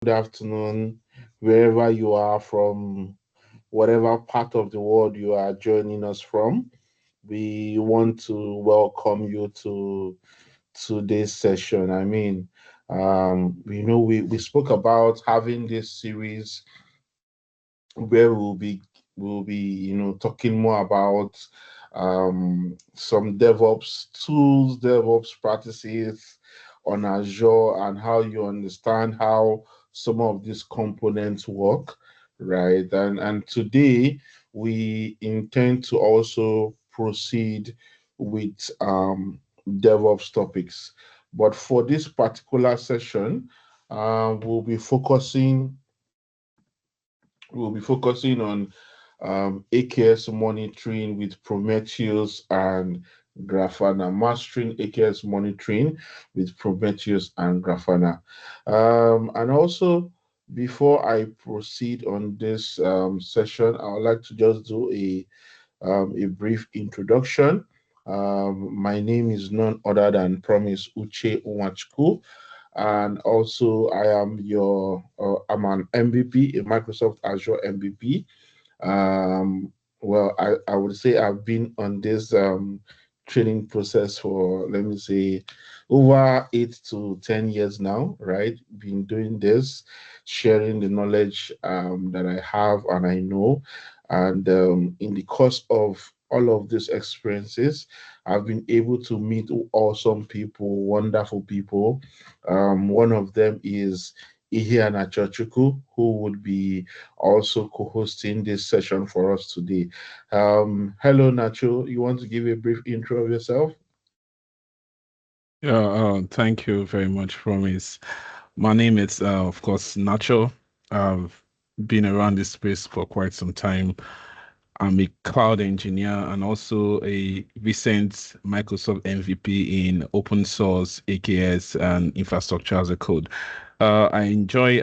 good afternoon, wherever you are from, whatever part of the world you are joining us from. We want to welcome you to today's session. We spoke about having this series where we'll be talking more about some DevOps tools, DevOps practices on Azure, and how you understand how some of these components work, right? And today we intend to also proceed with DevOps topics. But for this particular session, we'll be focusing on AKS monitoring with Prometheus and Grafana, mastering AKS monitoring with Prometheus and Grafana. And also, before I proceed on this session, I would like to just do a brief introduction. My name is none other than Promise Uche Umachku, and also I'm an MVP, a Microsoft Azure MVP. I would say I've been on this training process for, let me say, over 8 to 10 years now, right? Been doing this, sharing the knowledge that I have and I know. And in the course of all of these experiences, I've been able to meet awesome people, wonderful people. One of them is Ihe Nachochukwu, who would be also co-hosting this session for us today. Hello, Nacho. You want to give a brief intro of yourself? Yeah, thank you very much, Promise. My name is, of course, Nacho. I've been around this space for quite some time. I'm a cloud engineer and also a recent Microsoft MVP in open source, AKS, and infrastructure as a code. I enjoy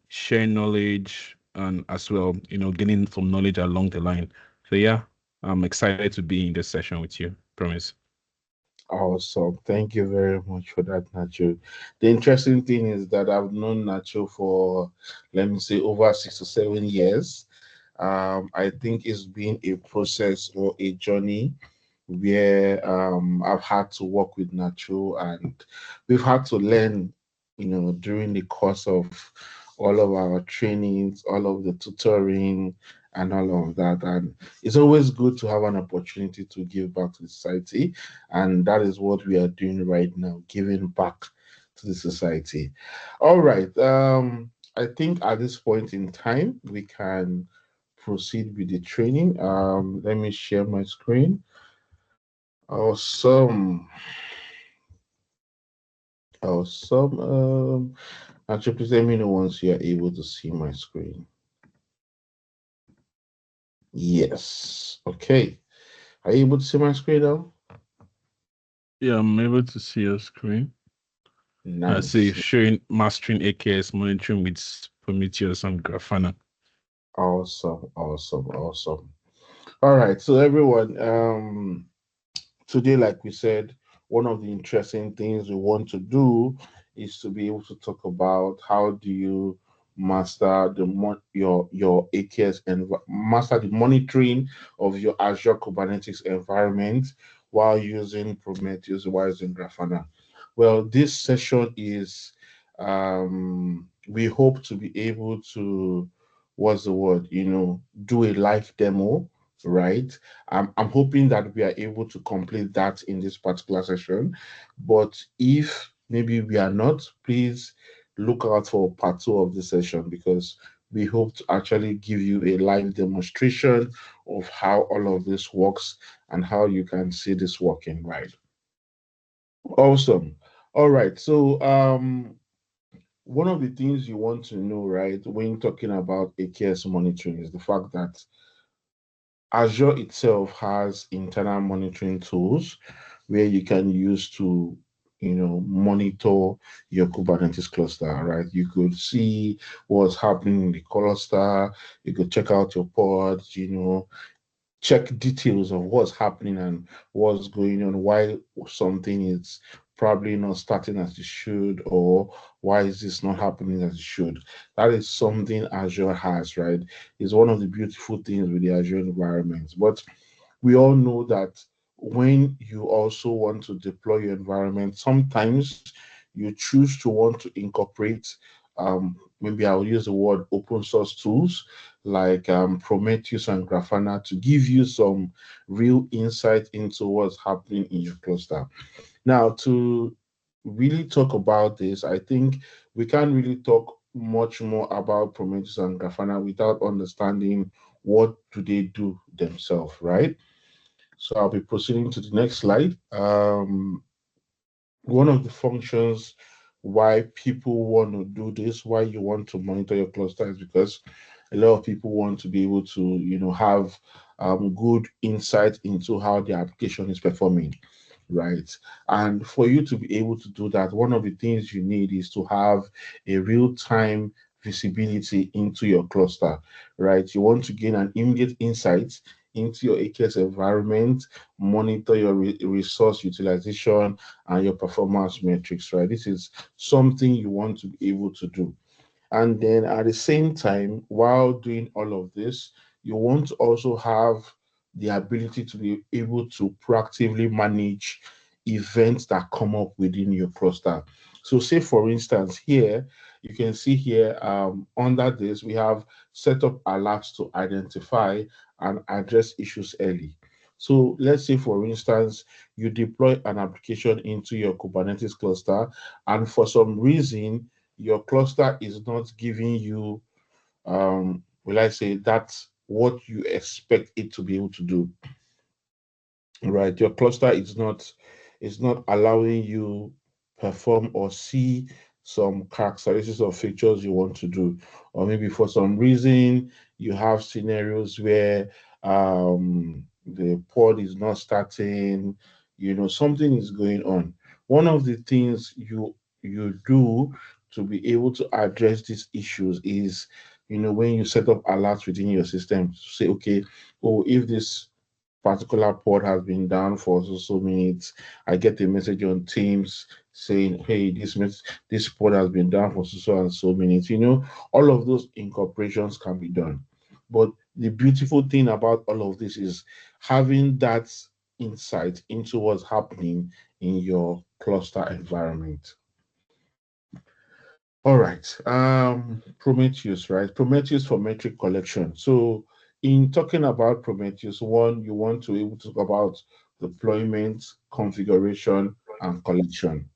sharing knowledge and as well, gaining some knowledge along the line. So yeah, I'm excited to be in this session with you. Promise. Awesome. Thank you very much for that, Nacho. The interesting thing is that I've known Nacho for, let me say, over 6 to 7 years. I think it's been a process or a journey where I've had to work with Nacho, and we've had to learn, during the course of all of our trainings, all of the tutoring, and all of that. And it's always good to have an opportunity to give back to the society, and that is what we are doing right now, giving back to the society. All right. I think at this point in time, we can proceed with the training. Let me share my screen. Awesome. Awesome. Actually, please let me know once you are able to see my screen. Yes. Okay. Are you able to see my screen now? Yeah, I'm able to see your screen. I see Nice. showing mastering AKS monitoring with Prometheus and Grafana. Awesome. Awesome. Awesome. All right. So everyone, today, like we said, one of the interesting things we want to do is to be able to talk about how do you master your AKS and master the monitoring of your Azure Kubernetes environment while using Prometheus, while using Grafana. Well, this session is we hope to be able to, what's the word, do a live demo, right? I'm hoping that we are able to complete that in this particular session. But if maybe we are not, please look out for part two of the session, because we hope to actually give you a live demonstration of how all of this works and how you can see this working, right? Awesome. All right. So one of the things you want to know, right, when talking about AKS monitoring is the fact that Azure itself has internal monitoring tools where you can use to, monitor your Kubernetes cluster, right? You could see what's happening in the cluster. You could check out your pods, check details of what's happening and what's going on, why something is probably not starting as it should, or why is this not happening as it should. That is something Azure has, right? It's one of the beautiful things with the Azure environment. But we all know that when you also want to deploy your environment, sometimes you choose to want to incorporate, maybe I'll use the word open source tools like Prometheus and Grafana to give you some real insight into what's happening in your cluster. Now, to really talk about this, I think we can't really talk much more about Prometheus and Grafana without understanding what do they do themselves, right? So I'll be proceeding to the next slide. One of the functions why people want to do this, why you want to monitor your cluster, is because a lot of people want to be able to, have good insight into how the application is performing, right? And for you to be able to do that, one of the things you need is to have a real-time visibility into your cluster, right? You want to gain an immediate insight into your AKS environment, monitor your resource utilization and your performance metrics, right? This is something you want to be able to do. And then at the same time, while doing all of this, you want to also have the ability to be able to proactively manage events that come up within your cluster. So, say for instance, here you can see here under this, we have set up alerts to identify and address issues early. So, let's say for instance, you deploy an application into your Kubernetes cluster, and for some reason, your cluster is not giving you, will I say, that's what you expect it to be able to do, right? Your cluster is not allowing you perform or see some characteristics or features you want to do, or maybe for some reason you have scenarios where the pod is not starting, something is going on. One of the things you do to be able to address these issues is, when you set up alerts within your system to say, okay, oh, if this particular pod has been down for so minutes. I get a message on Teams saying, "Hey, this pod has been down for so and so minutes." All of those incorporations can be done. But the beautiful thing about all of this is having that insight into what's happening in your cluster environment. All right. Prometheus, right? Prometheus for metric collection. So, in talking about Prometheus, one, you want to be able to talk about deployment, configuration, and collection,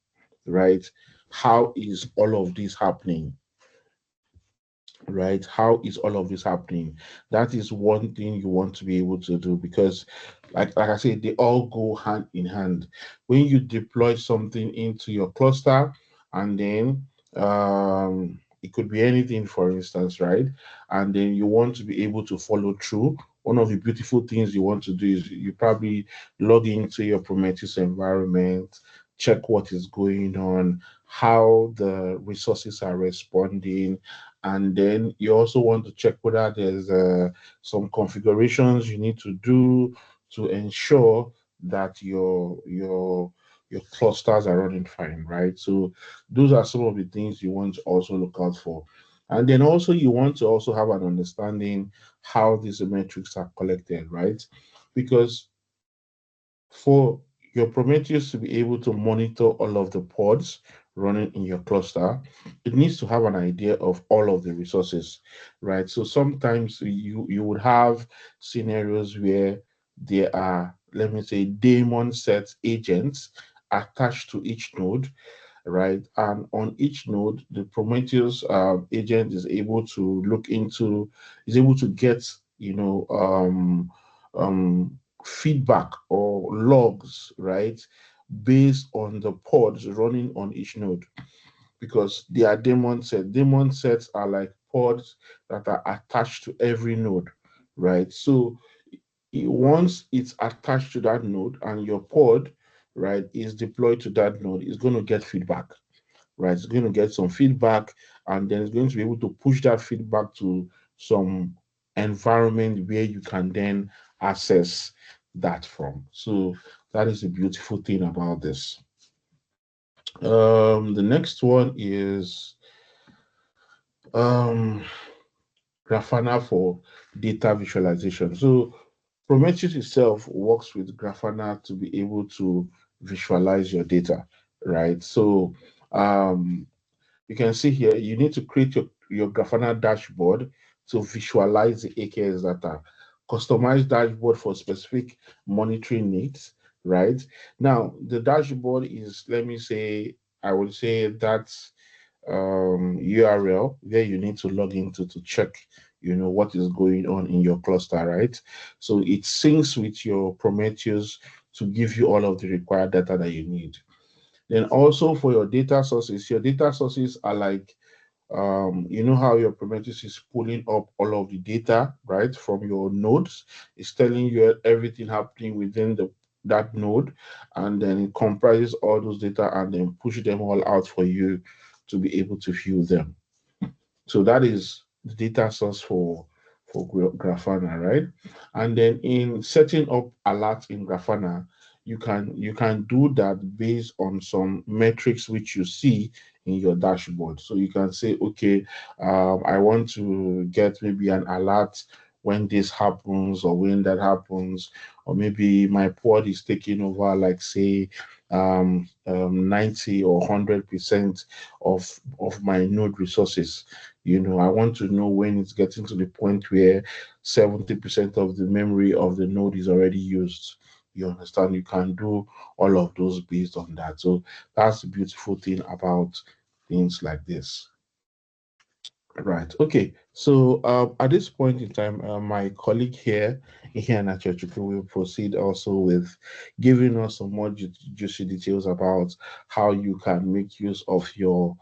right? How is all of this happening? Right? How is all of this happening? That is one thing you want to be able to do because, like I said, they all go hand in hand. When you deploy something into your cluster, and then it could be anything, for instance, right? And then you want to be able to follow through. One of the beautiful things you want to do is you probably log into your Prometheus environment, check what is going on, how the resources are responding, and then you also want to check whether there's some configurations you need to do to ensure that your clusters are running fine, right? So those are some of the things you want to also look out for. And then also you want to also have an understanding how these metrics are collected, right? Because for your Prometheus to be able to monitor all of the pods running in your cluster, it needs to have an idea of all of the resources, right? So sometimes you would have scenarios where there are, let me say, daemon set agents attached to each node, right? And on each node, the Prometheus agent is able to is able to get, feedback or logs, right? Based on the pods running on each node, because they are daemon sets. Daemon sets are like pods that are attached to every node, right? So once it's attached to that node and your pod, right, is deployed to that node, it's going to get feedback, right? It's going to get some feedback, and then it's going to be able to push that feedback to some environment where you can then access that from. So that is the beautiful thing about this. The next one is um, Grafana for data visualization. So Prometheus itself works with Grafana to be able to visualize your data, right? So um, you can see here, you need to create your Grafana dashboard to visualize the AKS data, customize dashboard for specific monitoring needs, right? Now, the dashboard is, let me say, I would say that's URL where you need to log into to check, what is going on in your cluster, right? So it syncs with your Prometheus to give you all of the required data that you need. Then also for your data sources are like, you know how your Prometheus is pulling up all of the data, right, from your nodes. It's telling you everything happening within that node, and then it comprises all those data and then push them all out for you to be able to view them. So that is the data source for Grafana, right? And then in setting up alerts in Grafana, you can do that based on some metrics which you see in your dashboard. So you can say, okay, I want to get maybe an alert when this happens or when that happens, or maybe my pod is taking over, like say 90 or 100% of my node resources. I want to know when it's getting to the point where 70% of the memory of the node is already used. You understand? You can do all of those based on that. So that's the beautiful thing about things like this. Right. Okay. So at this point in time, my colleague here in Achochuku, will proceed also with giving us some more juicy details about how you can make use of your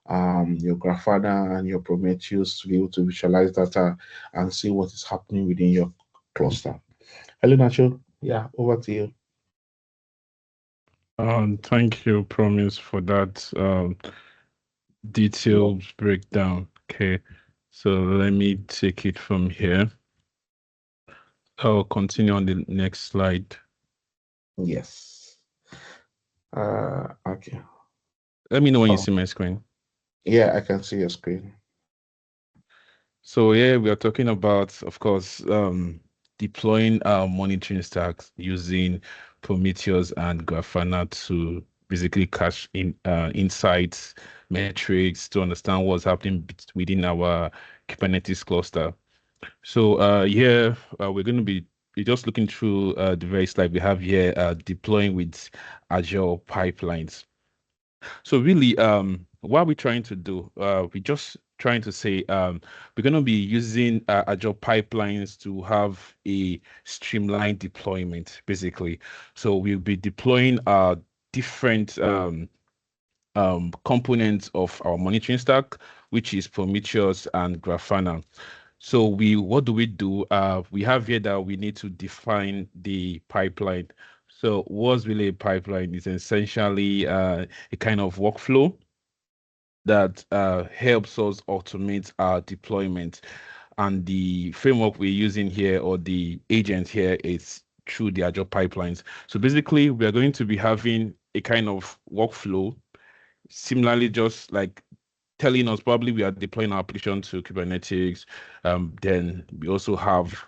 Grafana and your Prometheus to be able to visualize data and see what is happening within your cluster. Hello, Nacho. Yeah, over to you. Thank you, Promise, for that detailed breakdown. Okay, so let me take it from here. I'll continue on the next slide. Yes. Okay. Let me know when you Oh, see my screen. yeah, I can see your screen. So yeah, we are talking about, of course, deploying our monitoring stacks using Prometheus and Grafana to basically cache in insights, metrics to understand what's happening within our Kubernetes cluster. So here we're going to be we're just looking through the very slide we have here, deploying with Azure pipelines. So really, what we're trying to do, we're just trying to say we're going to be using Azure pipelines to have a streamlined deployment, basically. So we'll be deploying different components of our monitoring stack, which is Prometheus and Grafana. So what do we do? We have here that we need to define the pipeline. So what's really a pipeline is essentially a kind of workflow that helps us automate our deployment. And the framework we're using here, or the agent here, is through the Azure pipelines. So basically, we are going to be having a kind of workflow, similarly, just like telling us probably we are deploying our application to Kubernetes. Then we also have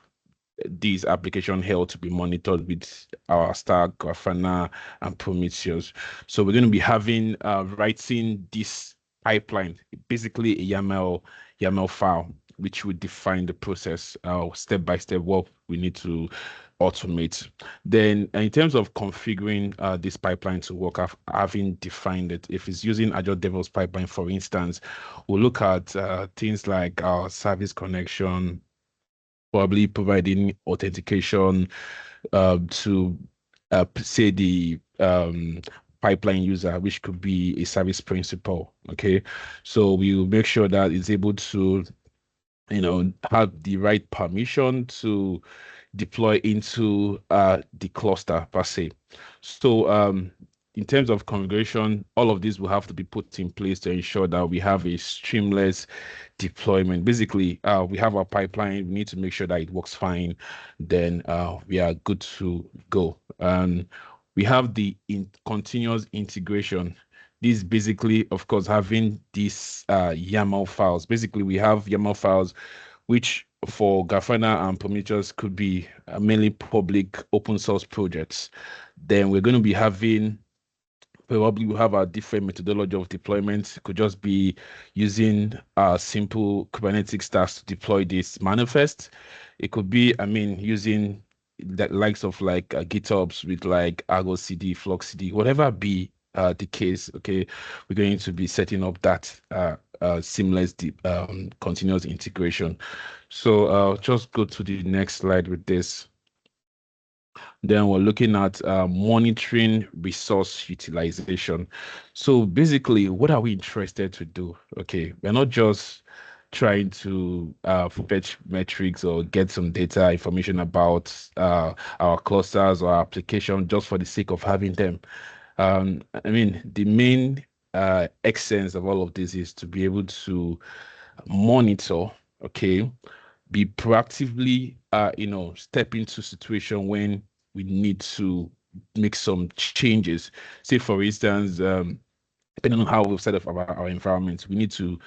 these application held to be monitored with our Stack, Grafana, and Prometheus. So we're going to be having writing this pipeline, basically a YAML file, which would define the process, step by step, what we need to automate. Then in terms of configuring this pipeline to work, having defined it, if it's using Azure DevOps pipeline, for instance, we'll look at things like our service connection, probably providing authentication to say the pipeline user, which could be a service principal. Okay, so we will make sure that it's able to have the right permission to deploy into the cluster per se. So in terms of configuration, all of these will have to be put in place to ensure that we have a streamless deployment. Basically, we have our pipeline. We need to make sure that it works fine. Then we are good to go. And we have the continuous integration. This basically, of course, having these YAML files. Basically, we have YAML files, which for Grafana and Prometheus could be mainly public open source projects. Then we're going to be having probably we have a different methodology of deployment. It could just be using simple Kubernetes stacks to deploy this manifest. It could be, I mean, using the likes of like GitHubs with like Argo CD, Flux CD, whatever be the case. Okay, we're going to be setting up that seamless continuous integration. So just go to the next slide with this. Then we're looking at monitoring resource utilization. So basically, what are we interested to do? Okay, we're not just trying to fetch metrics or get some data information about our clusters or our application just for the sake of having them. I mean, the main essence of all of this is to be able to monitor, okay, be proactively step into situation when we need to make some changes. Say for instance, depending on how we've set up our environment, we need to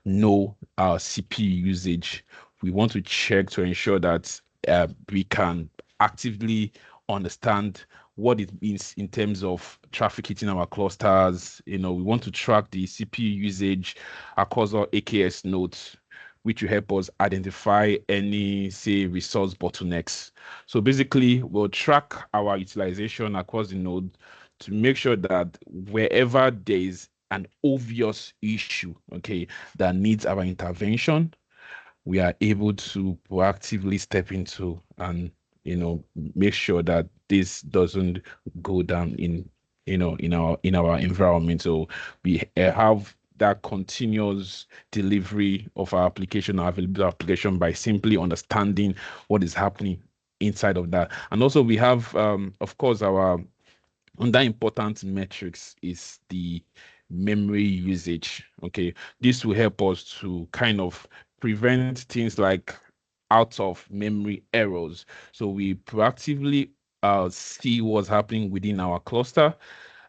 know our CPU usage. We want to check to ensure that we can actively understand what it means in terms of traffic hitting our clusters. We want to track the CPU usage across our AKS nodes, which will help us identify any, say, resource bottlenecks. So basically, we'll track our utilization across the node to make sure that wherever there is an obvious issue, okay, that needs our intervention, we are able to proactively step into and make sure that this doesn't go down in our environment. So we have that continuous delivery of our application, our available application, by simply understanding what is happening inside of that. And also we have of course our another important metrics is the memory usage. Okay, this will help us to kind of prevent things like out of memory errors. So we proactively see what's happening within our cluster,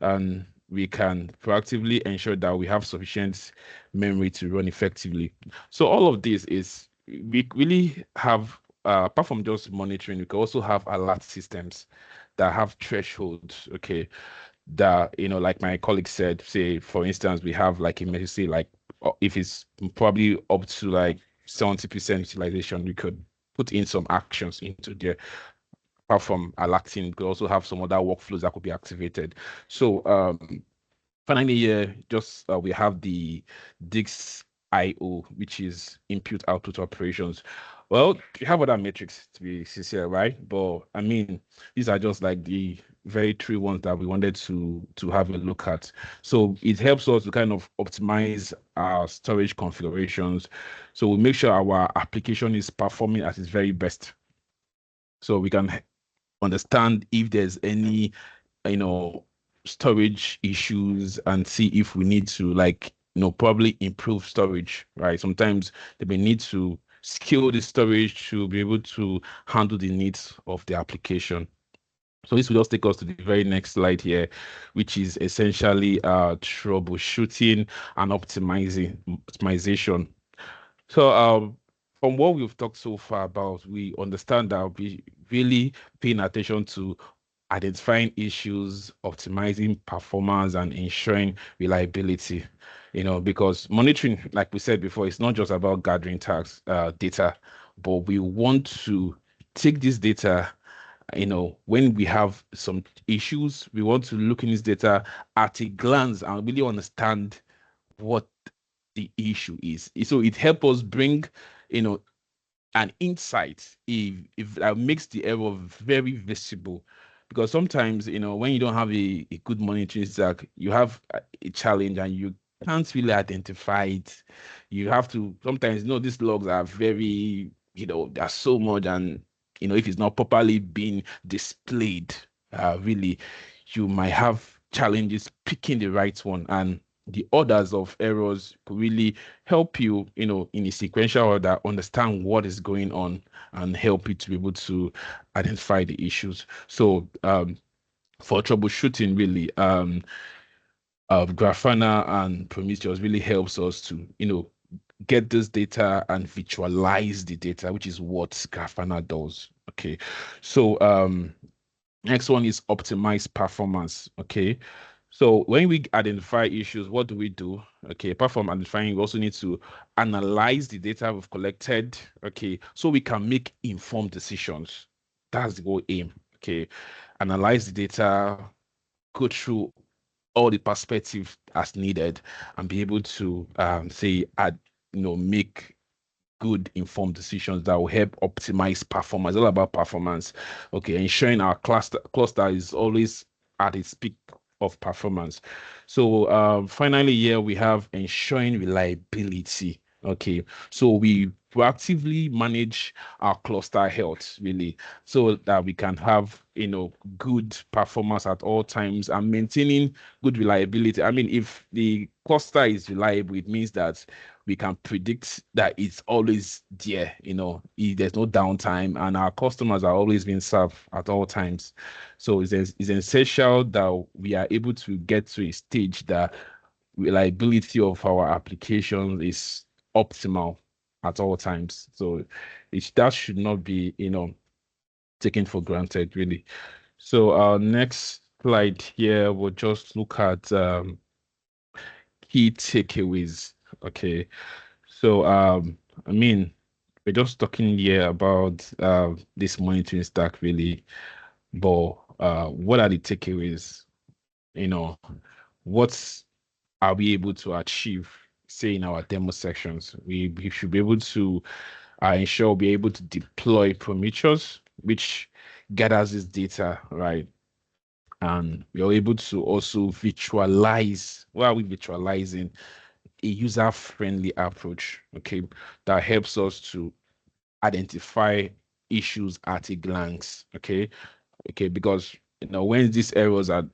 and we can proactively ensure that we have sufficient memory to run effectively. So all of this is we really have apart from just monitoring, we can also have alert systems that have thresholds, okay, that like my colleague said, say for instance we have like emergency, like if it's probably up to like 70% utilization, we could put in some actions into there. Apart from alerting, we could also have some other workflows that could be activated. So finally here, just we have the Dix IO, which is input output operations. Well, we have other metrics, to be sincere, right? But I mean, these are just like the very three ones that we wanted to have a look at. So it helps us to kind of optimize our storage configurations. So we make sure our application is performing at its very best. So we can understand if there's any you know storage issues and see if we need to like probably improve storage, right? Sometimes they may need to scale the storage to be able to handle the needs of the application. So this will just take us to the very next slide here, which is essentially troubleshooting and optimization. So from what we've talked so far about, we understand that we really paying attention to identifying issues, optimizing performance, and ensuring reliability. Because monitoring, like we said before, it's not just about gathering tags, data, but we want to take this data. When we have some issues, we want to look in this data at a glance and really understand what the issue is. So it helps us bring, you know, an insight if that makes the error very visible. Because sometimes, when you don't have a good monitoring stack, you have a challenge and you can't really identify it. You have to sometimes, these logs are very, there's so much, and if it's not properly being displayed, really, you might have challenges picking the right one, and the orders of errors could really help you, in a sequential order, understand what is going on and help you to be able to identify the issues. So for troubleshooting, really, Grafana and Prometheus really helps us to, get this data and visualize the data, which is what Grafana does. Okay. So next one is optimize performance. Okay. So when we identify issues, what do we do? Okay, apart from identifying, we also need to analyze the data we've collected. Okay, so we can make informed decisions. That's the whole aim. Okay, analyze the data, go through all the perspective as needed, and be able to say add, make good informed decisions that will help optimize performance. It's all about performance. Okay, ensuring our cluster is always at its peak of performance. So finally here we have ensuring reliability. Okay, so we proactively manage our cluster health really, so that we can have good performance at all times and maintaining good reliability. I mean, if the cluster is reliable, it means that we can predict that it's always there, there's no downtime, and our customers are always being served at all times. So it's essential that we are able to get to a stage that reliability of our applications is optimal at all times. So that should not be, taken for granted, really. So our next slide here, we'll just look at key takeaways. Okay. So, I mean, we're just talking here about this monitoring stack, really. But what are the takeaways? You know, what are we able to achieve, say, in our demo sections? We should be able to ensure we'll be able to deploy Prometheus, which gathers this data, right? And we are able to also visualize. What are we visualizing? A user-friendly approach, okay, that helps us to identify issues at a glance, okay, because when these errors are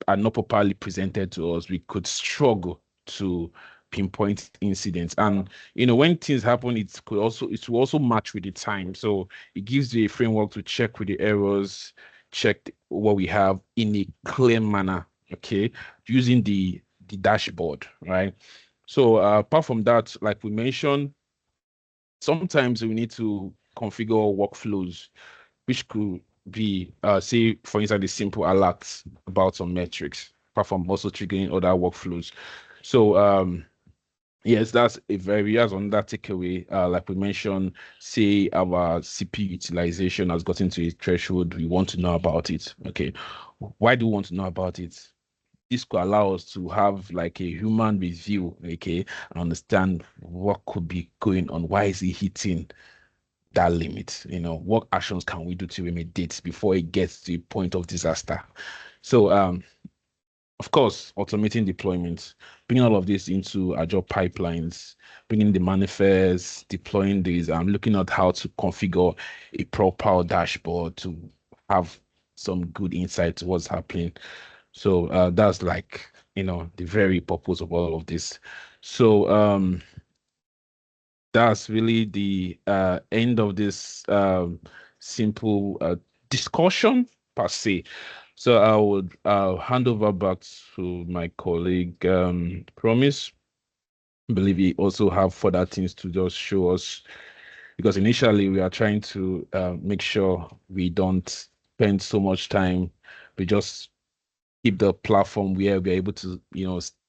not properly presented to us, we could struggle to pinpoint incidents. And when things happen, it will also match with the time. So it gives you a framework to check with the errors, check what we have in a clear manner, okay, using the dashboard, right? So apart from that, like we mentioned, sometimes we need to configure workflows, which could be, say, for instance, a simple alerts about some metrics, apart from also triggering other workflows. So yes, that's a various on that takeaway. Like we mentioned, say our CPU utilization has gotten to a threshold, we want to know about it. Okay, why do we want to know about it? This could allow us to have like a human review, okay, and understand what could be going on. Why is he hitting that limit? What actions can we do to remediate before it gets to a point of disaster? So, of course, automating deployments, bringing all of this into Azure pipelines, bringing the manifest, deploying these, looking at how to configure a proper dashboard to have some good insight to what's happening. So that's like, the very purpose of all of this. So that's really the end of this simple discussion per se. So I would hand over back to my colleague, Promise. I believe he also have further things to just show us, because initially we are trying to make sure we don't spend so much time. We just keep the platform where we're able to,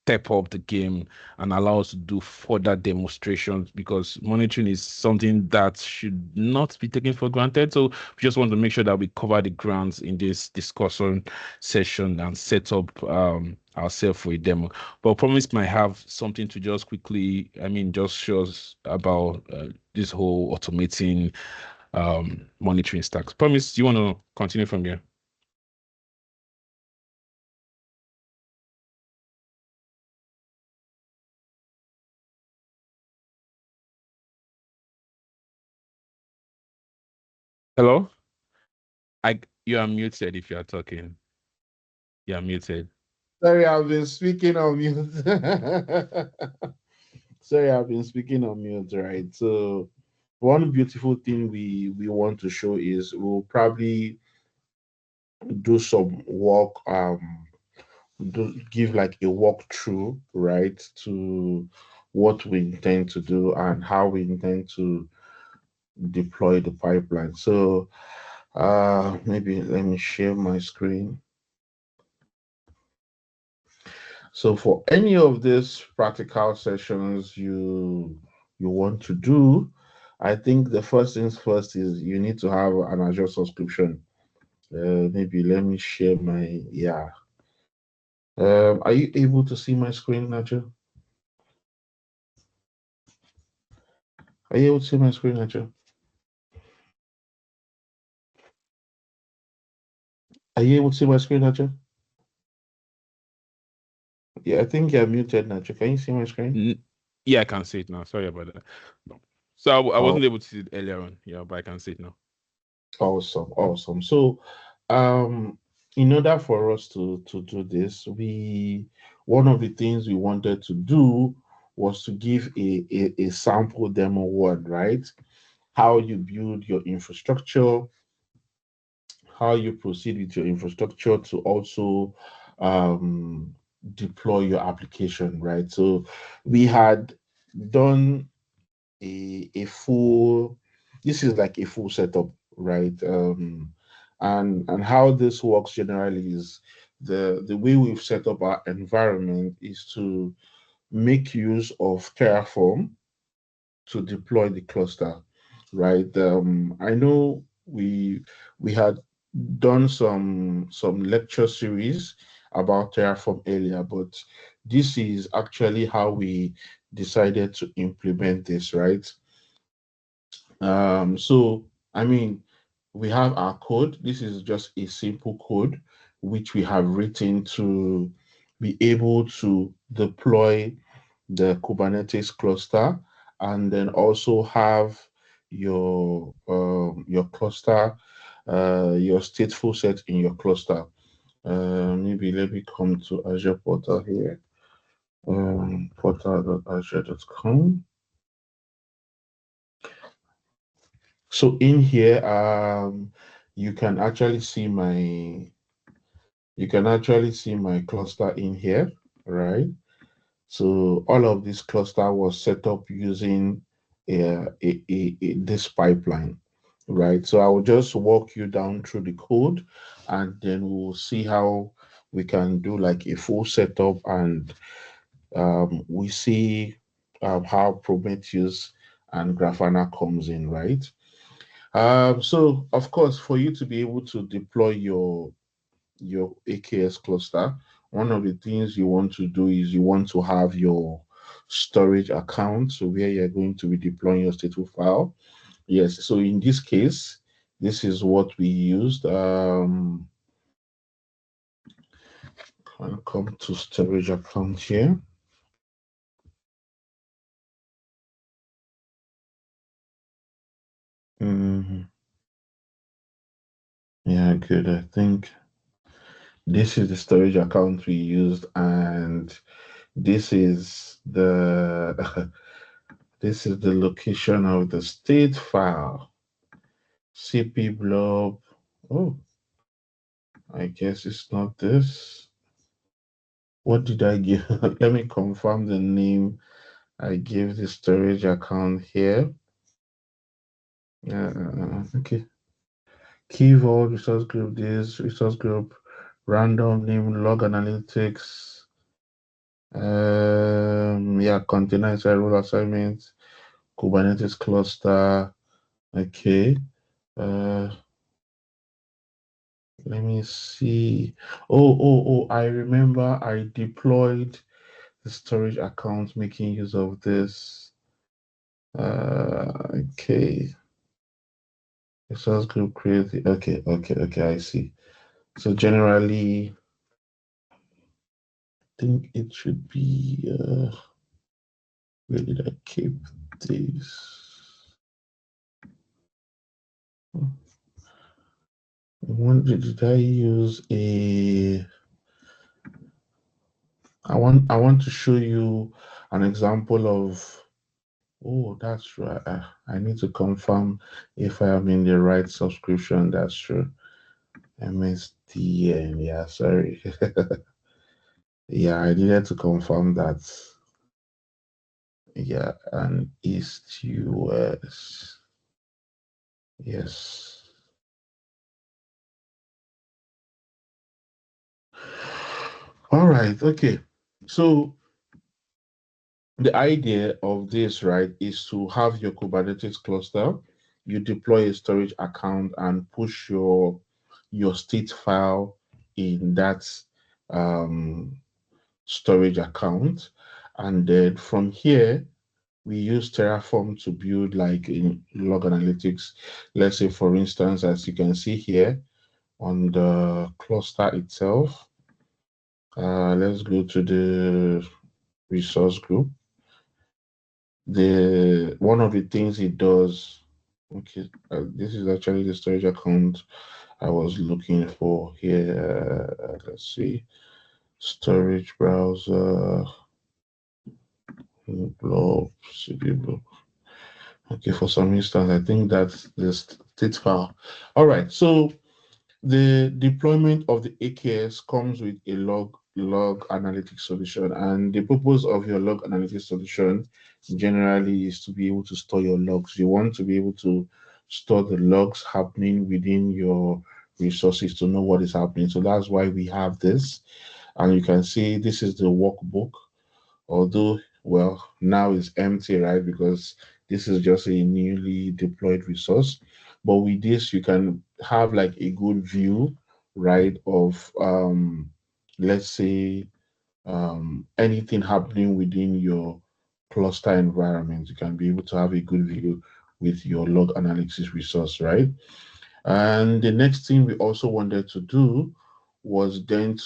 step up the game and allow us to do further demonstrations, because monitoring is something that should not be taken for granted. So we just want to make sure that we cover the grounds in this discussion session and set up ourselves for a demo. But Promise might have something to just quickly, just show us about this whole automating monitoring stacks. Promise, do you want to continue from here? Hello? You are muted if you are talking. You are muted. Sorry, I've been speaking on mute. Sorry, I've been speaking on mute, right? So one beautiful thing we want to show is we'll probably do some work give like a walkthrough, right, to what we intend to do and how we intend to deploy the pipeline. So maybe let me share my screen. So for any of these practical sessions you want to do, I think the first things first is you need to have an Azure subscription. Maybe let me share my, yeah. Are you able to see my screen, Nacho? Are you able to see my screen, Nacho? Are you able to see my screen, Nacho? Yeah, I think you're muted, Nacho. Can you see my screen? Yeah, I can see it now. Sorry about that. No. So I Oh, wasn't able to see it earlier on. Yeah, but I can see it now. awesome, awesome. So, in order for us to do this, one of the things we wanted to do was to give a sample demo word, right? How you build your infrastructure, how you proceed with your infrastructure to also um, deploy your application, right? So we had done a full, this is like a full setup, right? And how this works generally is the way we've set up our environment is to make use of Terraform to deploy the cluster, right? I know we had done some lecture series about Terraform earlier, but this is actually how we decided to implement this, right? So I mean, we have our code. This is just a simple code which we have written to be able to deploy the Kubernetes cluster and then also have your cluster, your stateful set in your cluster. Maybe let me come to Azure portal here. Portal.azure.com. So in here, you can actually see my cluster in here, right? So all of this cluster was set up using this pipeline, right? So I will just walk you down through the code, and then we'll see how we can do like a full setup, and we see how Prometheus and Grafana comes in, right? So of course, for you to be able to deploy your AKS cluster, one of the things you want to do is you want to have your storage account, so where you're going to be deploying your stateful file. Yes, so in this case, this is what we used. Can come to storage account here. Mhm. Yeah, good. I think this is the storage account we used, and this is the this is the location of the state file. CP blob. Oh, I guess it's not this. What did I give? Let me confirm the name I gave the storage account here. Okay. Key vault, resource group, this, resource group, random name, log analytics. Yeah, container inside role assignments, Kubernetes cluster. Okay. Uh, let me see. Oh, I remember I deployed the storage account making use of this. Okay. Resource group create. Okay, I see. So generally, I think it should be, where did I keep this? When did I use I want to show you an example of, oh, that's right. I need to confirm if I am in the right subscription. That's true. MSDN. Yeah, sorry. Yeah, I needed to confirm that. Yeah, and East US. Yes. All right. Okay. So the idea of this, right, is to have your Kubernetes cluster. You deploy a storage account and push your state file in that um, storage account, and then from here we use Terraform to build like in log analytics. Let's say, for instance, as you can see here on the cluster itself, let's go to the resource group. The one of the things it does, okay, this is actually the storage account I was looking for here. Let's see, storage browser, blob, cd blob. Okay, for some instance, I think that's the state file. All right, so the deployment of the AKS comes with a log analytics solution, and the purpose of your log analytics solution generally is to be able to store your logs. You want to be able to store the logs happening within your resources to know what is happening. So that's why we have this, and you can see this is the workbook, although, well, now it's empty, right? Because this is just a newly deployed resource. But with this, you can have like a good view, right, of let's say anything happening within your cluster environment. You can be able to have a good view with your log analysis resource, right? And the next thing we also wanted to do was then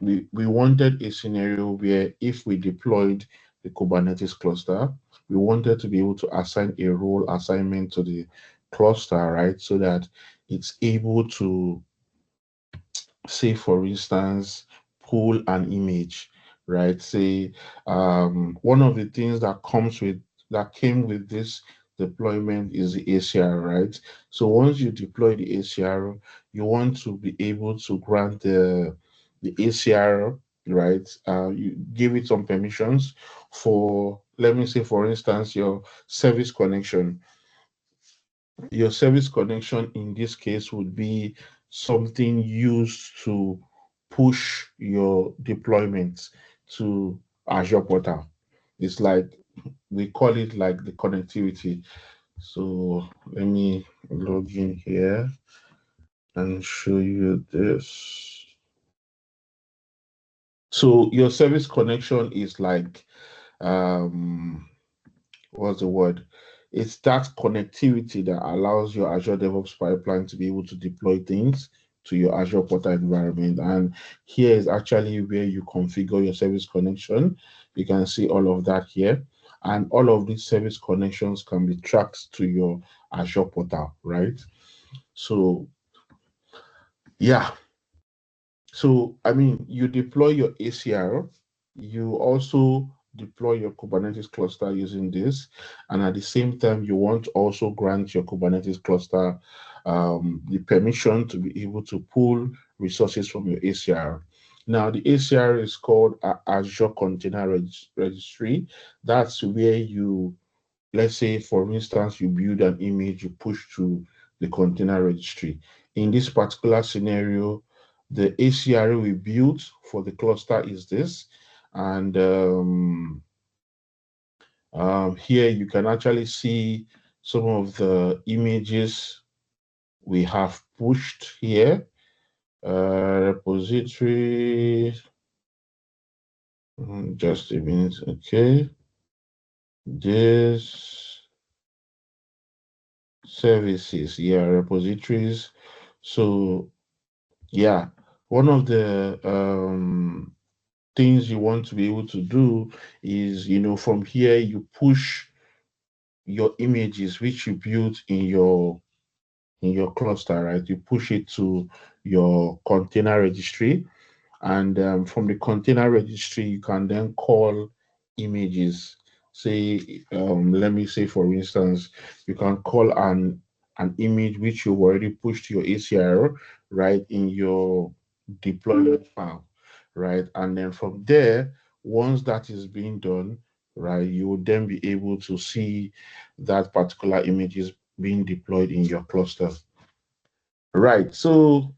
we wanted a scenario where if we deployed the Kubernetes cluster, we wanted to be able to assign a role assignment to the cluster, right? So that it's able to, say, for instance, pull an image, right? Say, one of the things that came with this deployment is the ACR, right? So once you deploy the ACR, you want to be able to grant the ACR, right? You give it some permissions for, let me say, for instance, service connection your service connection in this case would be something used to push your deployments to Azure portal. It's like, we call it like the connectivity. So let me log in here and show you this. So your service connection is like, um what's the word? It's that connectivity that allows your Azure DevOps pipeline to be able to deploy things to your Azure portal environment. And here is actually where you configure your service connection. You can see all of that here. And all of these service connections can be tracked to your Azure portal, right? So, yeah, so, I mean, you deploy your ACR, you also deploy your Kubernetes cluster using this, and at the same time, you want to also grant your Kubernetes cluster the permission to be able to pull resources from your ACR. Now, the ACR is called Azure Container Registry. That's where you, let's say, for instance, you build an image, you push to the container registry. In this particular scenario, the ACR we built for the cluster is this. And here you can actually see some of the images we have pushed here. Repository, just a minute, okay. This services, yeah, repositories. So yeah, one of the things you want to be able to do is, from here you push your images which you built in your cluster, right? You push it to your container registry, and from the container registry you can then call images. Say, let me say, for instance, you can call an image which you've already pushed to your ACR, right, in your deployment file, right? And then from there, once that is being done, right, you will then be able to see that particular image is being deployed in your cluster. Right. So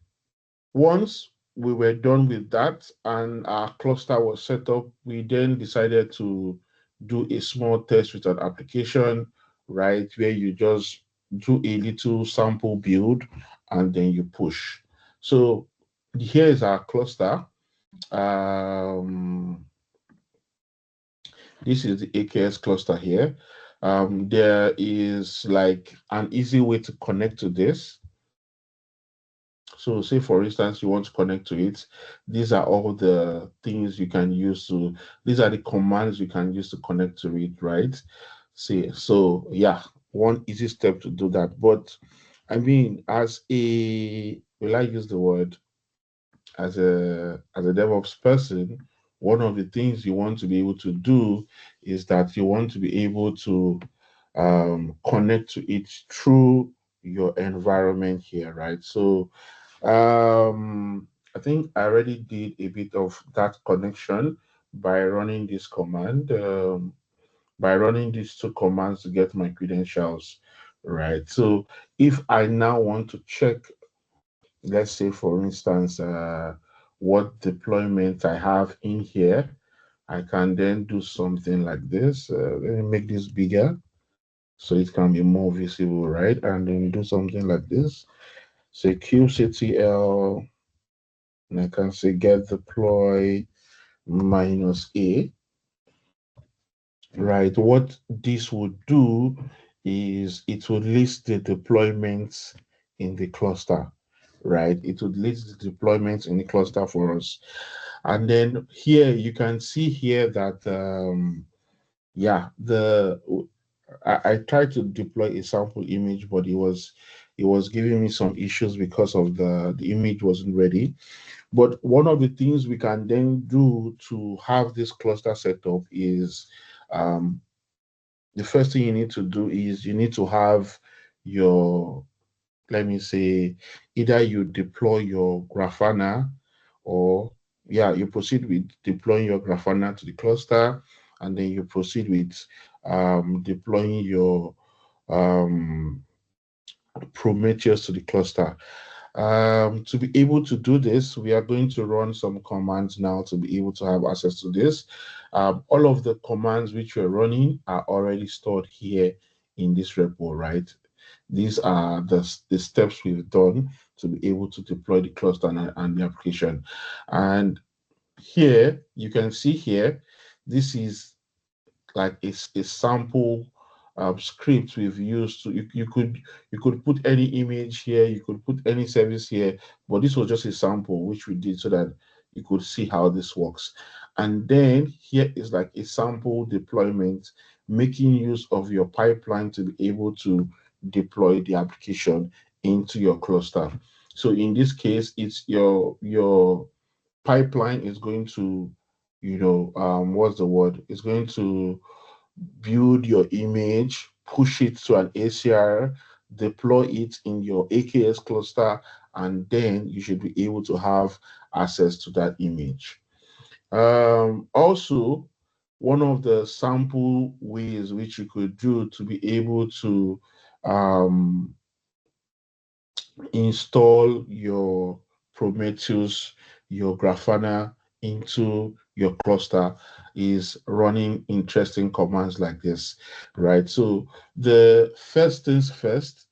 once we were done with that and our cluster was set up, we then decided to do a small test with an application, right, where you just do a little sample build and then you push. So here is our cluster. Um, this is the AKS cluster here. There is like an easy way to connect to this. So say for instance, you want to connect to it. These are all the things you can use to, these are the commands you can use to connect to it, right? See, so yeah, one easy step to do that. But I mean, as a, will I use the word, as a DevOps person, one of the things you want to be able to do is that you want to be able to connect to it through your environment here, right? So I think I already did a bit of that connection by running this command, by running these two commands to get my credentials, right? So if I now want to check, let's say for instance, what deployment I have in here, I can then do something like this. Let me make this bigger so it can be more visible, right? And then do something like this. Say kubectl, and I can say get deploy minus a, right? What this would do is it would list the deployments in the cluster, right? It would list the deployments in the cluster for us. And then here you can see here that yeah, I tried to deploy a sample image, but it was giving me some issues because of the image wasn't ready. But one of the things we can then do to have this cluster set up is um, the first thing you need to do is you need to have your, let me say, either you deploy your Grafana or, yeah, you proceed with deploying your Grafana to the cluster, and then you proceed with deploying your um, Prometheus to the cluster. To be able to do this, we are going to run some commands now to be able to have access to this. All of the commands which we're running are already stored here in this repo, right? These are the steps we've done to be able to deploy the cluster and the application. And here, you can see here, this is like a sample script we've used to you could put any image here, you could put any service here, but this was just a sample which we did so that you could see how this works. And then here is like a sample deployment, making use of your pipeline to be able to deploy the application into your cluster. So in this case, it's your pipeline is going to, what's the word? It's going to build your image, push it to an ACR, deploy it in your AKS cluster, and then you should be able to have access to that image. Also, one of the sample ways which you could do to be able to um, install your Prometheus, your Grafana into your cluster is running interesting commands like this, right? So the first things first,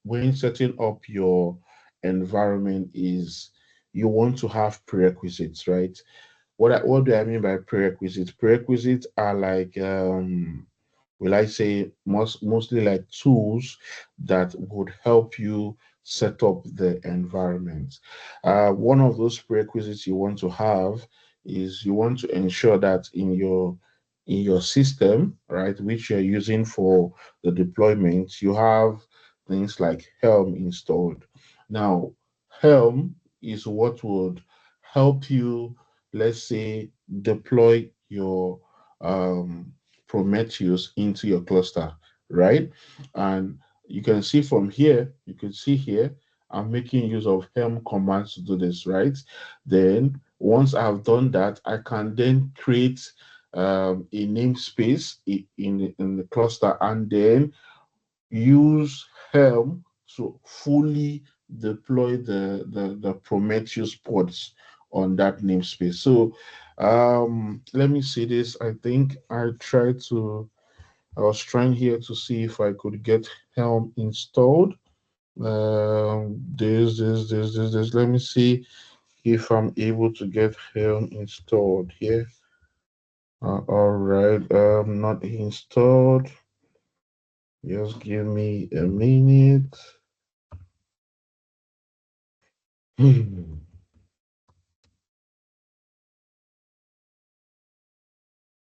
when setting up your environment is you want to have prerequisites, right? What do I mean by prerequisites? Prerequisites are like will I say mostly like tools that would help you set up the environment. One of those prerequisites you want to have is you want to ensure that in your system, right, which you're using for the deployment, you have things like Helm installed. Now, Helm is what would help you, let's say, deploy your Prometheus into your cluster, right? And you can see from here, you can see here, I'm making use of Helm commands to do this, right? Then Once I've done that, I can then create a namespace in the cluster, and then use Helm to fully deploy the Prometheus pods on that namespace. So let me see this. I think I was trying here to see if I could get Helm installed. This. Let me see if I'm able to get Helm installed here. All right, not installed. Just give me a minute.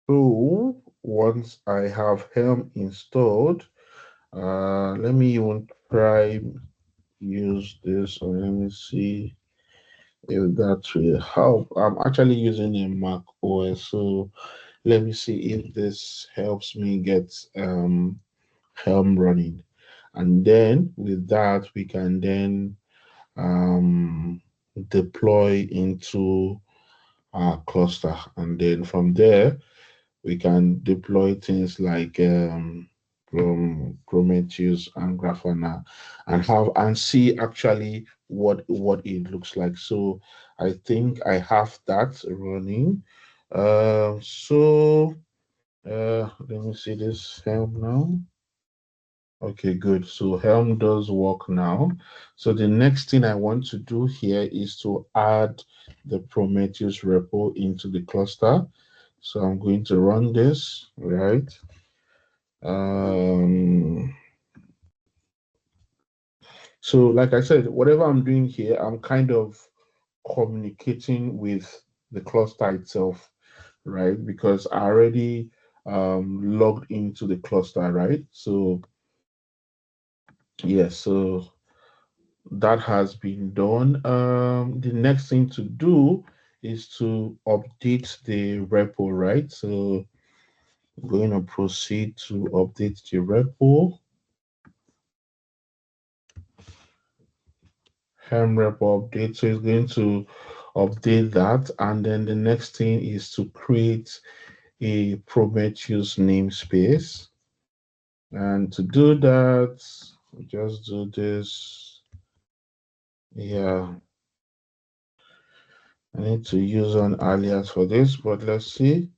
So once I have Helm installed, let me even try use this, or let me see if that will help. I'm actually using a Mac OS, so let me see if this helps me get Helm running. And then with that, we can then um, deploy into our cluster. And then from there, we can deploy things like Prometheus and Grafana and have and see actually what it looks like. So I think I have that running. Let me see this Helm now. Okay, good. So Helm does work now. So the next thing I want to do here is to add the Prometheus repo into the cluster. So I'm going to run this, right? Um, so like I said, whatever I'm doing here, I'm kind of communicating with the cluster itself, right? Because I already logged into the cluster, right? So yeah, so that has been done. The next thing to do is to update the repo, right? So I'm going to proceed to update the repo. Helm repo update. So it's going to update that. And then the next thing is to create a Prometheus namespace. And to do that, we just do this. Yeah, I need to use an alias for this, but let's see.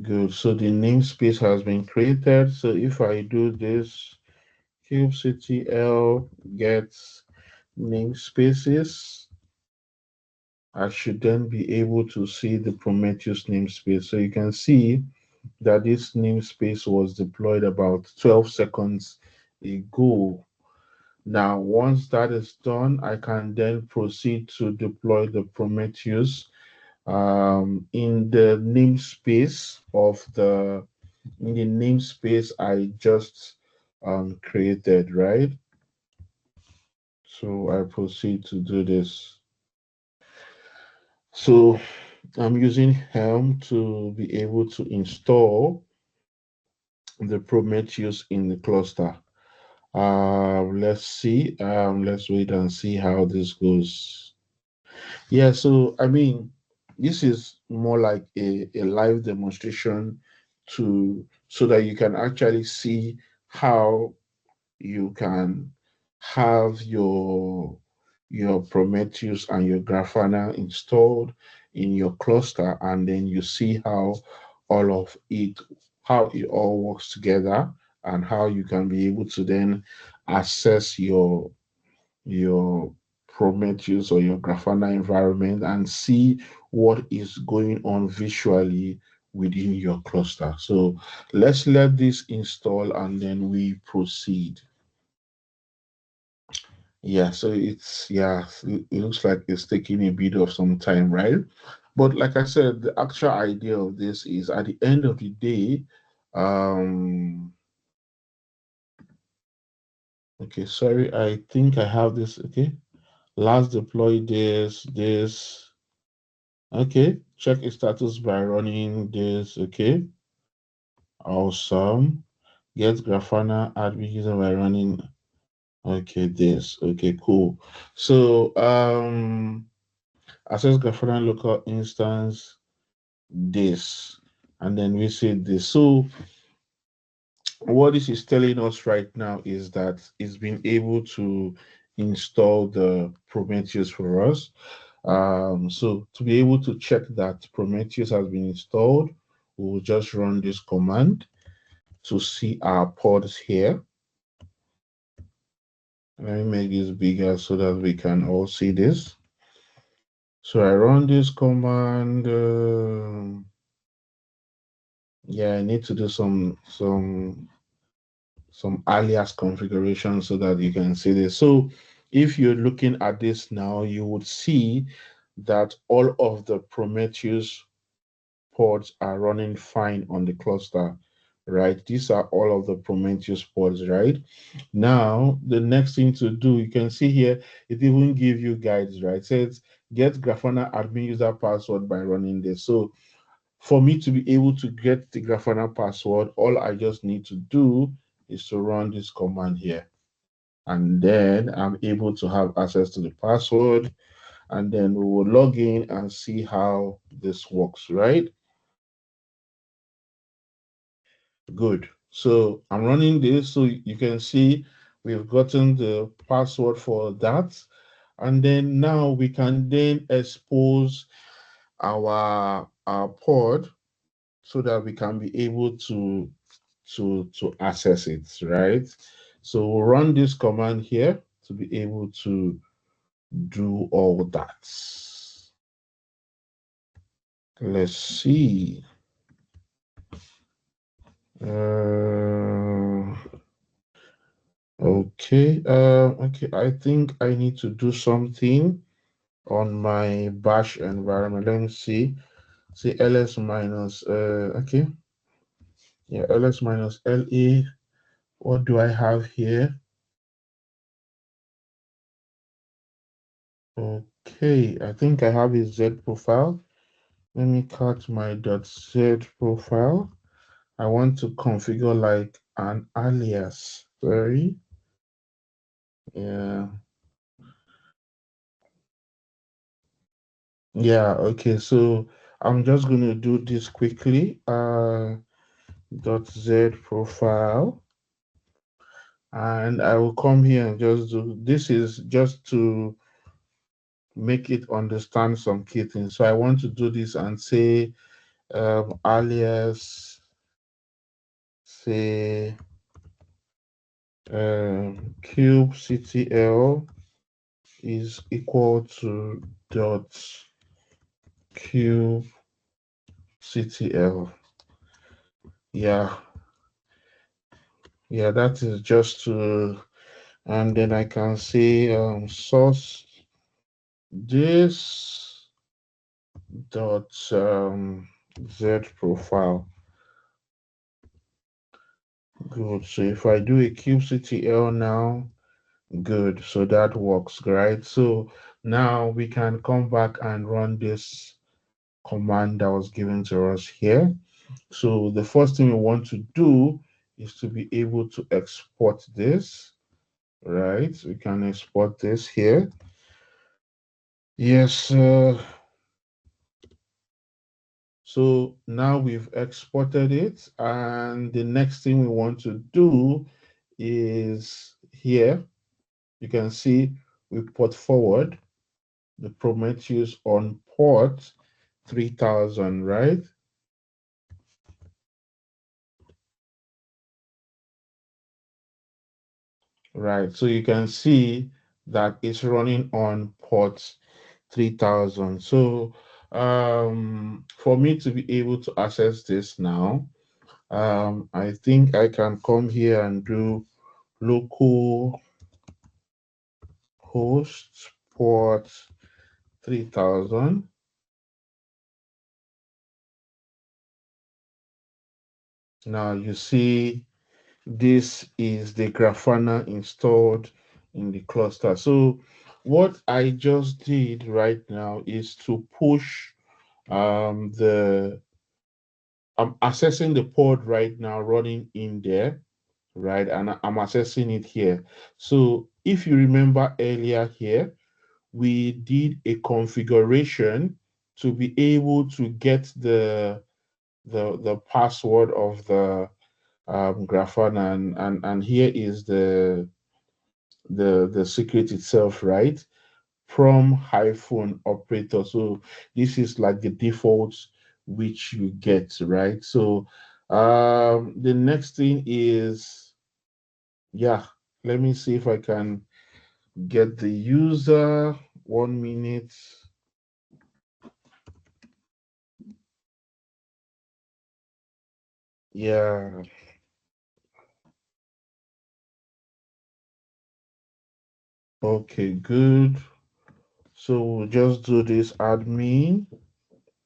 Good. So the namespace has been created. So if I do this, kubectl gets namespaces, I should then be able to see the Prometheus namespace. So you can see that this namespace was deployed about 12 seconds ago. Now, once that is done, I can then proceed to deploy the Prometheus in the namespace of the in the namespace I just created, right? So I proceed to do this. So I'm using Helm to be able to install the Prometheus in the cluster. Let's see. Let's wait and see how this goes. Yeah, so I mean, this is more like a live demonstration to so that you can actually see how you can have your Prometheus and your Grafana installed in your cluster, and then you see all of it, how it all works together, and how you can be able to then access your Prometheus or your Grafana environment and see what is going on visually within your cluster. So let's let this install and then we proceed. Yeah, so it looks like it's taking a bit of some time, right? But like I said, the actual idea of this is at the end of the day, um, okay, sorry, I think I have this. Okay, last deploy this. Okay, check its status by running this. Okay, awesome. Get Grafana admin user by running. Okay, this. Okay, cool. So access Grafana local instance this, and then we say this. So what this is telling us right now is that it's been able to install the Prometheus for us. So to be able to check that Prometheus has been installed, we'll just run this command to see our pods here. Let me make this bigger so that we can all see this. So I run this command. Yeah, I need to do some alias configuration so that you can see this. So if you're looking at this now, you would see that all of the Prometheus pods are running fine on the cluster, right? These are all of the Prometheus pods, right? Now, the next thing to do, you can see here, it even give you guides, right? It says get Grafana admin user password by running this. So for me to be able to get the Grafana password, all I just need to do is to run this command here. And then I'm able to have access to the password. And then we will log in and see how this works, right? Good. So I'm running this so you can see we've gotten the password for that. And then now we can then expose our pod so that we can be able to access it, right? So we'll run this command here to be able to do all that. Let's see. Uh, okay, I think I need to do something on my bash environment. Let me see. See ls minus okay. Yeah, ls minus le. What do I have here? Okay, I think I have a Z profile. Let me cut my .z profile. I want to configure like an alias. Sorry. Yeah. Yeah, okay. So I'm just going to do this quickly. .z profile. And I will come here and just do this is just to make it understand some key things. So I want to do this and say alias say kubectl is equal to .kubectl. Yeah, yeah, that is just to, and then I can say source this dot z profile. Good. So if I do a kubectl now, good. So that works, right? So now we can come back and run this command that was given to us here. So the first thing we want to do is to be able to export this, right? We can export this here. Yes. So now we've exported it, and the next thing we want to do is here. You can see we port forward the Prometheus on port 3000, right? Right. So you can see that it's running on port 3000. So for me to be able to access this now, I think I can come here and do local host port 3000. Now you see this is the Grafana installed in the cluster. So what I just did right now is to push the I'm accessing the pod right now running in there, right? And I'm accessing it here. So if you remember earlier here, we did a configuration to be able to get the password of the Grafana, and here is the secret itself, right? Prom hyphen operator. So this is like the default which you get, right? So the next thing is, yeah, let me see if I can get the user. 1 minute. Yeah, okay, good. So we'll just do this admin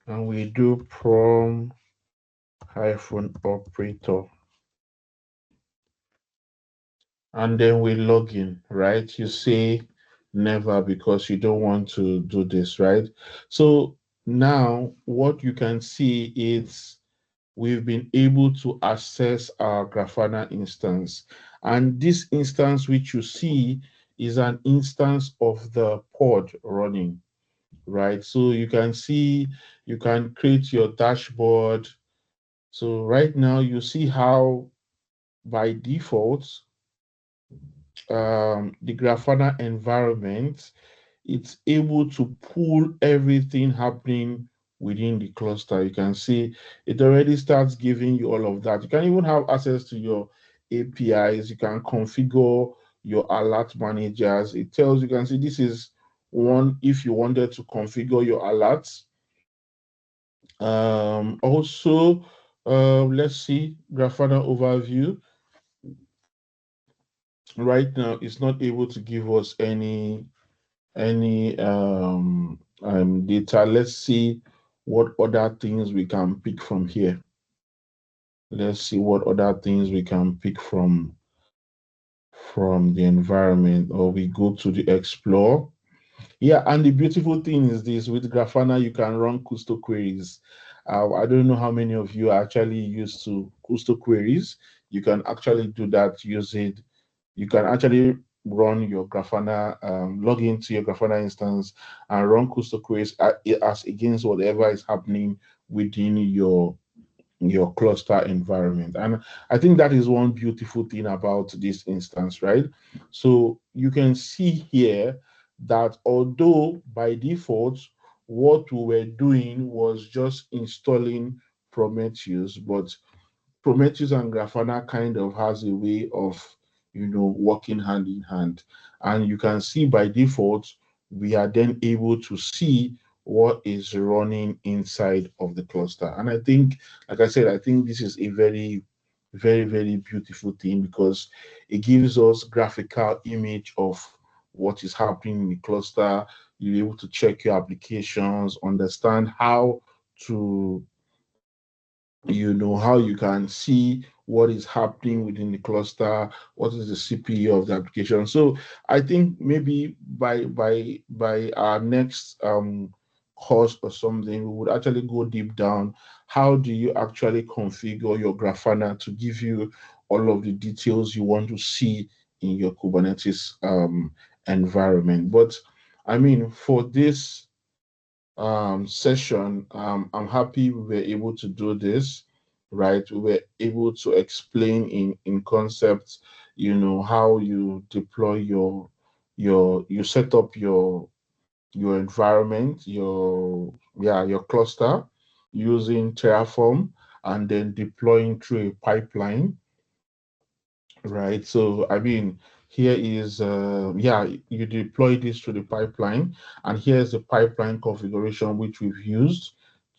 and we do prom hyphen operator. And then we log in, right? You say never because you don't want to do this, right? So now what you can see is we've been able to access our Grafana instance. And this instance which you see is an instance of the pod running, right? So you can see, you can create your dashboard. So right now you see how by default, the Grafana environment, it's able to pull everything happening within the cluster. You can see it already starts giving you all of that. You can even have access to your APIs. You can configure your alert managers. It tells you can see this is one if you wanted to configure your alerts. Also, let's see Grafana overview. Right now, it's not able to give us any data. Let's see what other things we can pick from here. Let's see what other things we can pick from the environment, or we go to the explore. Yeah, and the beautiful thing is this: with Grafana, you can run Kusto queries. I don't know how many of you are actually used to Kusto queries. You can actually do that using, you can actually run your Grafana, log into your Grafana instance and run Kusto queries as against whatever is happening within your cluster environment. And I think that is one beautiful thing about this instance, right? So you can see here that although by default, what we were doing was just installing Prometheus, but Prometheus and Grafana kind of has a way of, working hand in hand. And you can see by default, we are then able to see what is running inside of the cluster. And I think, like I said, I think this is a very, very, very beautiful thing because it gives us graphical image of what is happening in the cluster. You're able to check your applications, understand how to how you can see what is happening within the cluster, what is the CPU of the application. So I think maybe by our next course or something, we would actually go deep down. How do you actually configure your Grafana to give you all of the details you want to see in your Kubernetes environment? But I mean, for this session, I'm happy we were able to do this, right? We were able to explain in concepts, how you deploy you set up your environment, your cluster using Terraform and then deploying through a pipeline, right? So, I mean, here is, you deploy this to the pipeline, and here's the pipeline configuration which we've used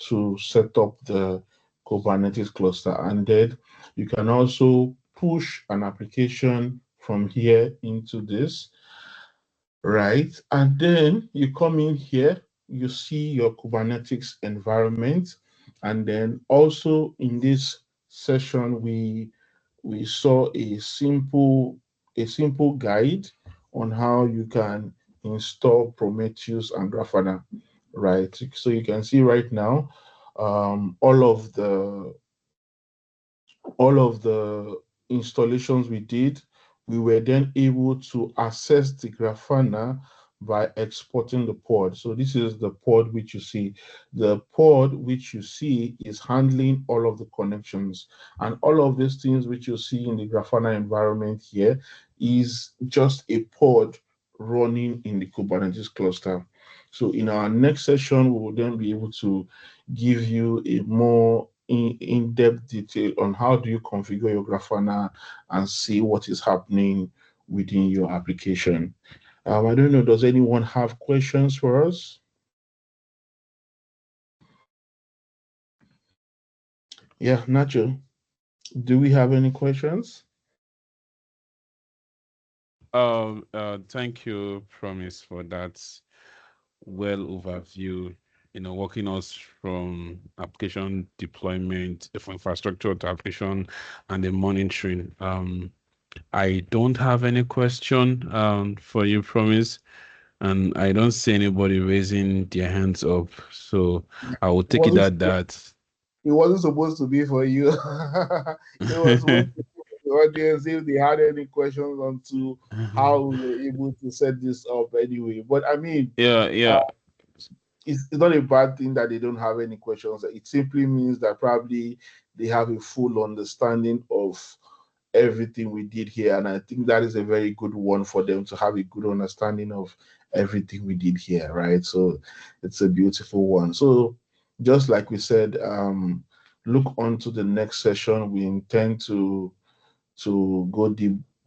to set up the Kubernetes cluster. And then you can also push an application from here into this, right? And then you come in here, you see your Kubernetes environment. And then also in this session, we saw a simple guide on how you can install Prometheus and Grafana, right? So you can see right now, all of the installations we did, we were then able to access the Grafana by exporting the pod. So this is the pod which you see. The pod which you see is handling all of the connections, and all of these things which you see in the Grafana environment here is just a pod running in the Kubernetes cluster. So in our next session, we will then be able to give you a more in-depth detail on how do you configure your Grafana and see what is happening within your application. I don't know, does anyone have questions for us? Yeah, Nacho, do we have any questions? Thank you, Promise, for that well overview. Walking us from application deployment, from infrastructure to application, and the monitoring. I don't have any question for you, Promise, and I don't see anybody raising their hands up. So I will It take it wasn't at that. it wasn't supposed to be for you. It was supposed to be for the audience if they had any questions on to how we were able to set this up anyway. But I mean, Yeah, uh, yeah. it's not a bad thing that they don't have any questions. It simply means that probably they have a full understanding of everything we did here. And I think that is a very good one for them to have a good understanding of everything we did here, right? So it's a beautiful one. So just like we said, look on to the next session. We intend to go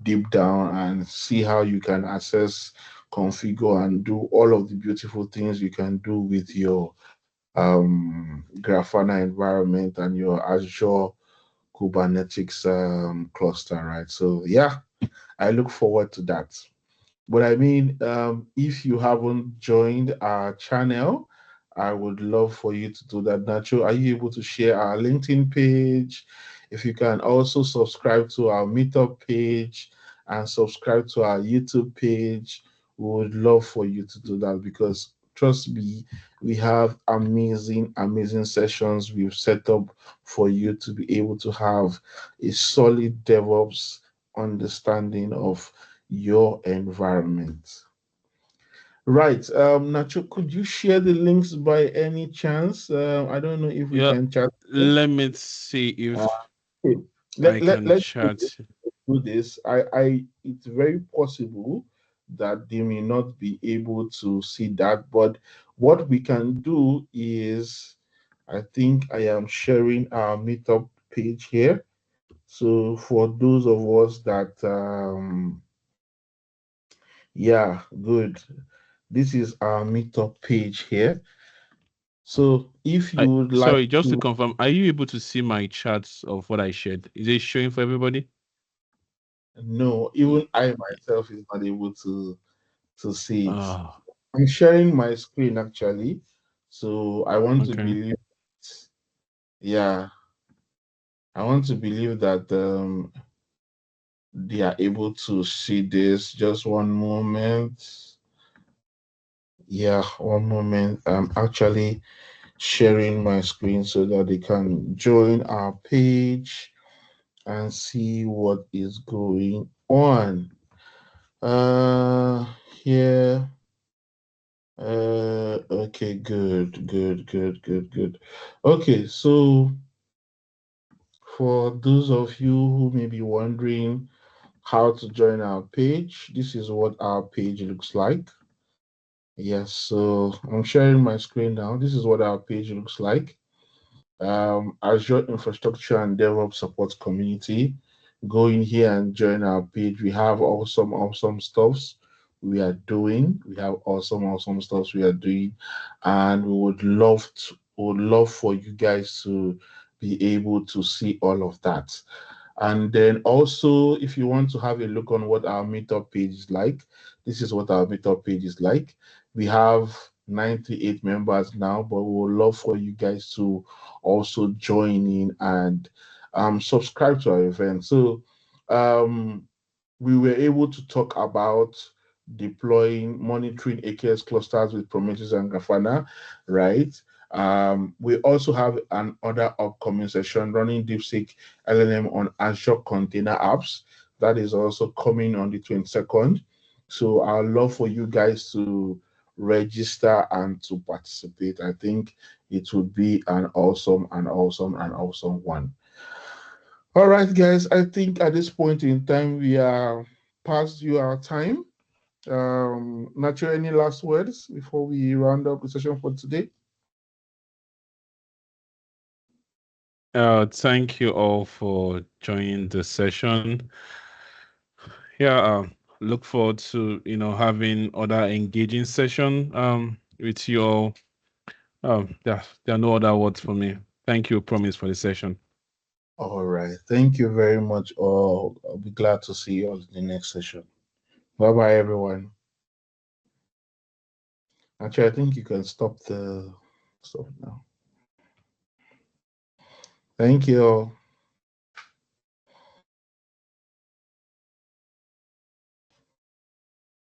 deep down and see how you can access, configure, and do all of the beautiful things you can do with your Grafana environment and your Azure Kubernetes cluster, right? So yeah, I look forward to that. But I mean, if you haven't joined our channel, I would love for you to do that. Nacho, are you able to share our LinkedIn page? If you can also subscribe to our Meetup page and subscribe to our YouTube page, we would love for you to do that because trust me, we have amazing, amazing sessions we've set up for you to be able to have a solid DevOps understanding of your environment. Right. Nacho, could you share the links by any chance? I don't know if we Yeah. can chat. Let me see Uh, if okay. I can Let's chat. do this. It's very possible that they may not be able to see that, but what we can do is, I think I am sharing our meetup page here. So for those of us that, yeah, good. This is our meetup page here. So if you I would like sorry, just to to confirm, are you able to see my charts of what I shared? Is it showing for everybody? know, Y- even I y- myself is not able to see it. Oh, I'm sharing my screen actually. So I want to okay. believe, yeah, I want to believe that they are able to see this. Just one moment. Yeah, one moment. I'm actually sharing my screen so that they can join our page and see what is going on. Uh, here. Okay, good. Okay, so for those of you who may be wondering how to join our page, this is what our page looks like. Yes, so I'm sharing my screen now. This is what our page looks like. Azure Infrastructure and DevOps Support Community. Go in here and join our page. We have awesome stuffs we are doing. We have awesome stuffs we are doing, and we would love for you guys to be able to see all of that. And then also, if you want to have a look on what our meetup page is like, this is what our meetup page is like. We have 98 members now, but we would love for you guys to also join in and subscribe to our event. So we were able to talk about deploying, monitoring AKS clusters with Prometheus and Grafana, right? We also have another upcoming session running DeepSeek LLM on Azure Container Apps. That is also coming on the 22nd. So I'd love for you guys to register and to participate. I think it would be an awesome one. All right, guys. I think at this point in time we are past our time. Nacho, any last words before we round up the session for today? Thank you all for joining the session. Yeah, look forward to having other engaging session with you all. There are no other words for me. Thank you, Promise, for the session. All right. Thank you very much. All. I'll be glad to see you all in the next session. Bye bye, everyone. Actually, I think you can stop the stuff now. Thank you all.